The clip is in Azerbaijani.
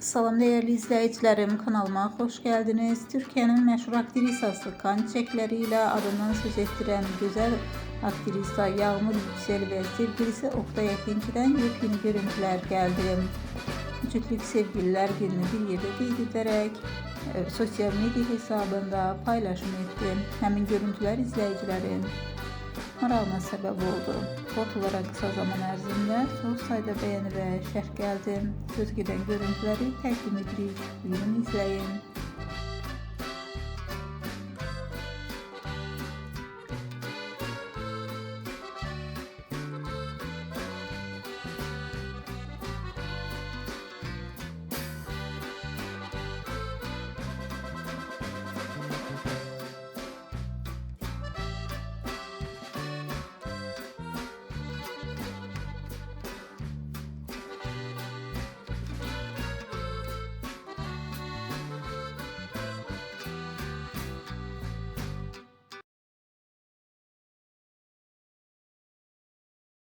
Salam değerli izleyicilerim, kanalıma hoş geldiniz. Türkiye'nin meşhur aktrisası kan çiçekleriyle adından söz ettiren güzel aktrisa Yağmur Yüksel ve sevgilisi Oktay Ekinçi'den yepyeni görüntüler geldi. Cütlük sevgililer gününü bir yerde qeyd ederek sosyal medya hesabında paylaşım etti. Həmin görüntüler izleyicilerin marağına sebep oldu. Fotolara kısa zaman ərzində çox sayda beğeni ve şərh geldi. Söz gedən görüntüləri təqdim edirik. Buyurun izleyin.